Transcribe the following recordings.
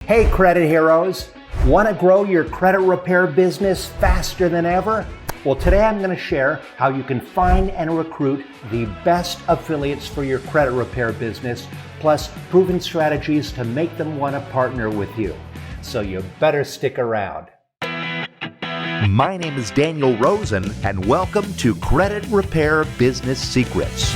Hey credit heroes, want to grow your credit repair business faster than ever? Well, today I'm going to share how you can find and recruit the best affiliates for your credit repair business, plus proven strategies to make them want to partner with you. So you better stick around. My name is Daniel Rosen, and welcome to Credit Repair Business Secrets.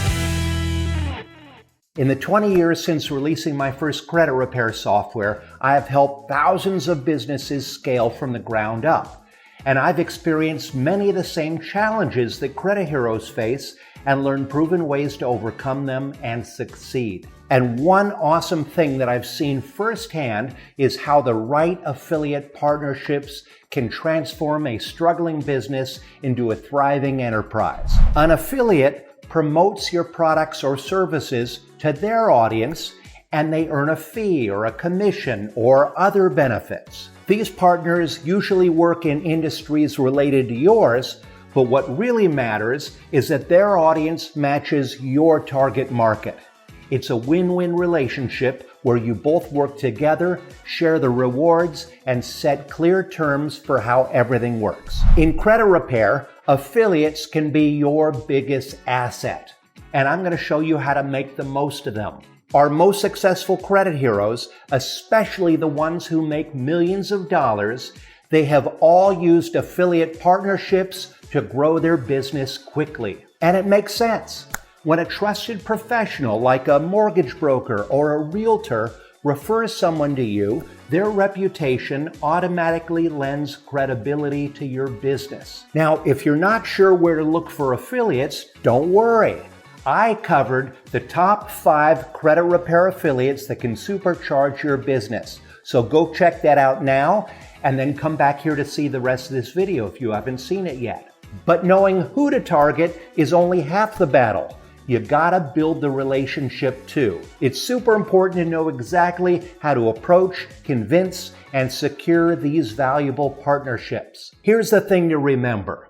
In the 20 years since releasing my first credit repair software, I have helped thousands of businesses scale from the ground up. And I've experienced many of the same challenges that credit heroes face and learned proven ways to overcome them and succeed. And one awesome thing that I've seen firsthand is how the right affiliate partnerships can transform a struggling business into a thriving enterprise. An affiliate promotes your products or services to their audience, and they earn a fee or a commission or other benefits. These partners usually work in industries related to yours, but what really matters is that their audience matches your target market. It's a win-win relationship where you both work together, share the rewards, and set clear terms for how everything works. In credit repair, affiliates can be your biggest asset, and I'm going to show you how to make the most of them. Our most successful credit heroes, especially the ones who make millions of dollars, they have all used affiliate partnerships to grow their business quickly. And it makes sense. When a trusted professional like a mortgage broker or a realtor refers someone to you, their reputation automatically lends credibility to your business. Now, if you're not sure where to look for affiliates, don't worry. I covered the top 5 credit repair affiliates that can supercharge your business. So go check that out now and then come back here to see the rest of this video if you haven't seen it yet. But knowing who to target is only half the battle. You gotta build the relationship too. It's super important to know exactly how to approach, convince, and secure these valuable partnerships. Here's the thing to remember.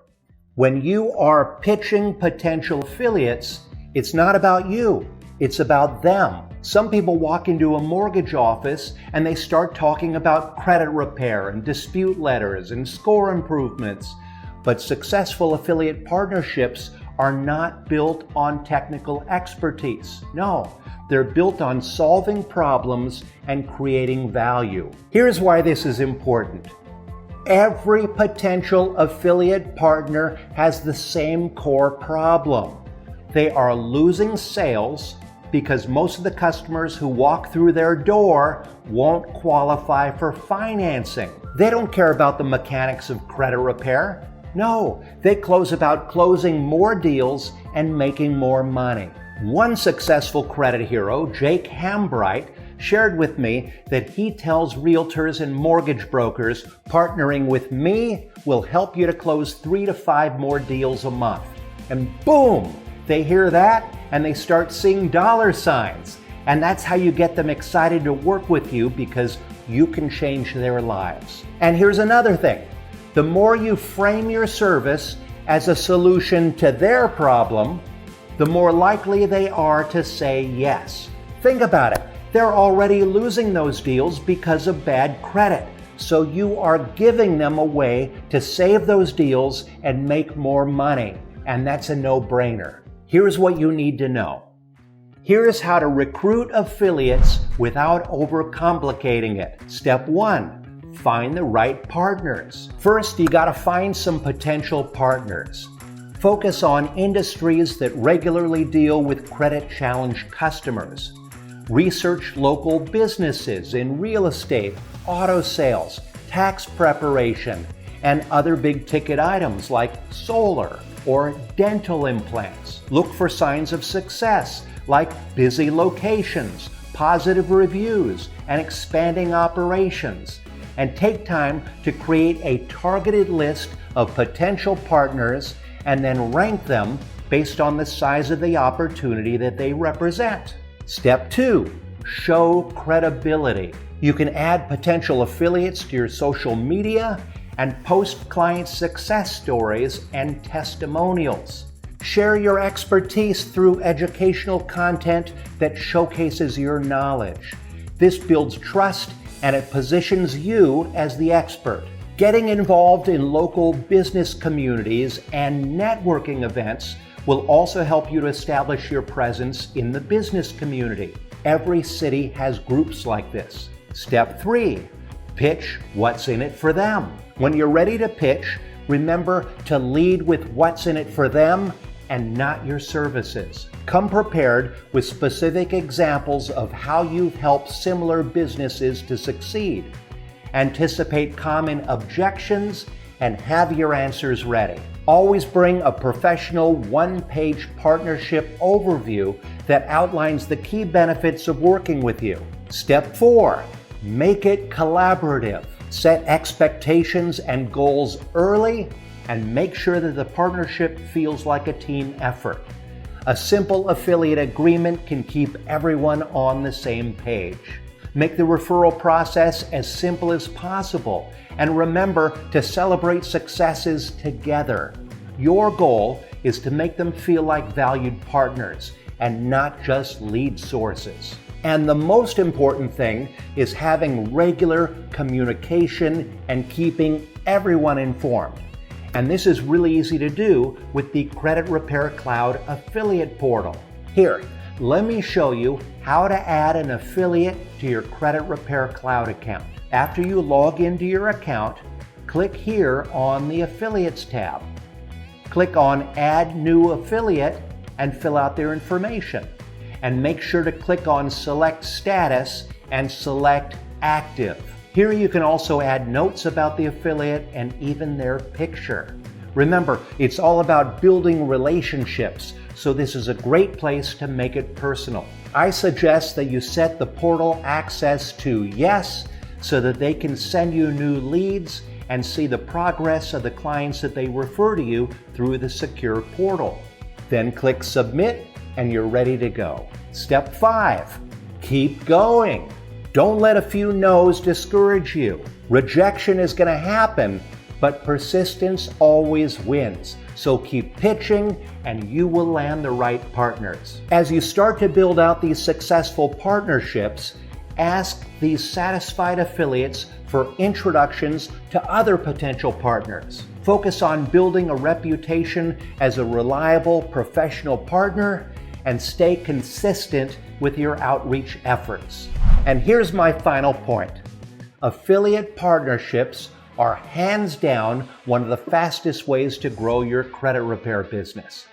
When you are pitching potential affiliates, it's not about you, it's about them. Some people walk into a mortgage office and they start talking about credit repair and dispute letters and score improvements. But successful affiliate partnerships are not built on technical expertise. No, they're built on solving problems and creating value. Here's why this is important. Every potential affiliate partner has the same core problem. They are losing sales because most of the customers who walk through their door won't qualify for financing. They don't care about the mechanics of credit repair. No, they close about closing more deals and making more money. One successful credit hero, Jake Hambright, shared with me that he tells realtors and mortgage brokers partnering with me will help you to close 3 to 5 more deals a month. And boom, they hear that and they start seeing dollar signs. And that's how you get them excited to work with you, because you can change their lives. And here's another thing. The more you frame your service as a solution to their problem, the more likely they are to say yes. Think about it. They're already losing those deals because of bad credit. So you are giving them a way to save those deals and make more money. And that's a no-brainer. Here's what you need to know. Here's how to recruit affiliates without overcomplicating it. Step 1. Find the right partners. First, you gotta find some potential partners. Focus on industries that regularly deal with credit-challenged customers. Research local businesses in real estate, auto sales, tax preparation, and other big-ticket items like solar or dental implants. Look for signs of success like busy locations, positive reviews, and expanding operations. And take time to create a targeted list of potential partners and then rank them based on the size of the opportunity that they represent. Step 2, show credibility. You can add potential affiliates to your social media and post client success stories and testimonials. Share your expertise through educational content that showcases your knowledge. This builds trust and it positions you as the expert. Getting involved in local business communities and networking events will also help you to establish your presence in the business community. Every city has groups like this. Step 3, pitch what's in it for them. When you're ready to pitch, remember to lead with what's in it for them and not your services. Come prepared with specific examples of how you've helped similar businesses to succeed. Anticipate common objections and have your answers ready. Always bring a professional one-page partnership overview that outlines the key benefits of working with you. Step 4, make it collaborative. Set expectations and goals early and make sure that the partnership feels like a team effort. A simple affiliate agreement can keep everyone on the same page. Make the referral process as simple as possible, and remember to celebrate successes together. Your goal is to make them feel like valued partners and not just lead sources. And the most important thing is having regular communication and keeping everyone informed. And this is really easy to do with the Credit Repair Cloud affiliate portal. Here, let me show you how to add an affiliate to your Credit Repair Cloud account. After you log into your account, click here on the Affiliates tab. Click on Add New Affiliate and fill out their information. And make sure to click on Select Status and select Active. Here you can also add notes about the affiliate and even their picture. Remember, it's all about building relationships, so this is a great place to make it personal. I suggest that you set the portal access to Yes so that they can send you new leads and see the progress of the clients that they refer to you through the secure portal. Then click Submit and you're ready to go. Step 5, keep going. Don't let a few no's discourage you. Rejection is going to happen, but persistence always wins. So keep pitching and you will land the right partners. As you start to build out these successful partnerships, ask these satisfied affiliates for introductions to other potential partners. Focus on building a reputation as a reliable professional partner and stay consistent with your outreach efforts. And here's my final point. Affiliate partnerships are hands down one of the fastest ways to grow your credit repair business.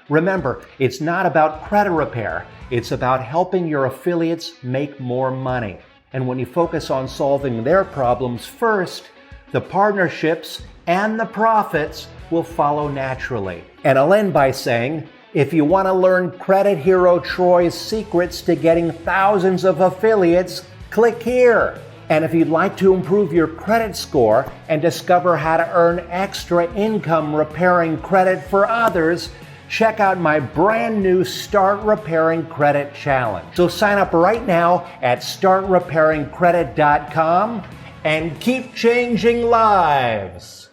Remember, it's not about credit repair, it's about helping your affiliates make more money. And when you focus on solving their problems first, the partnerships and the profits will follow naturally. And I'll end by saying, if you want to learn Credit Hero Troy's secrets to getting thousands of affiliates, click here. And if you'd like to improve your credit score and discover how to earn extra income repairing credit for others, check out my brand new Start Repairing Credit Challenge. So sign up right now at startrepairingcredit.com and keep changing lives.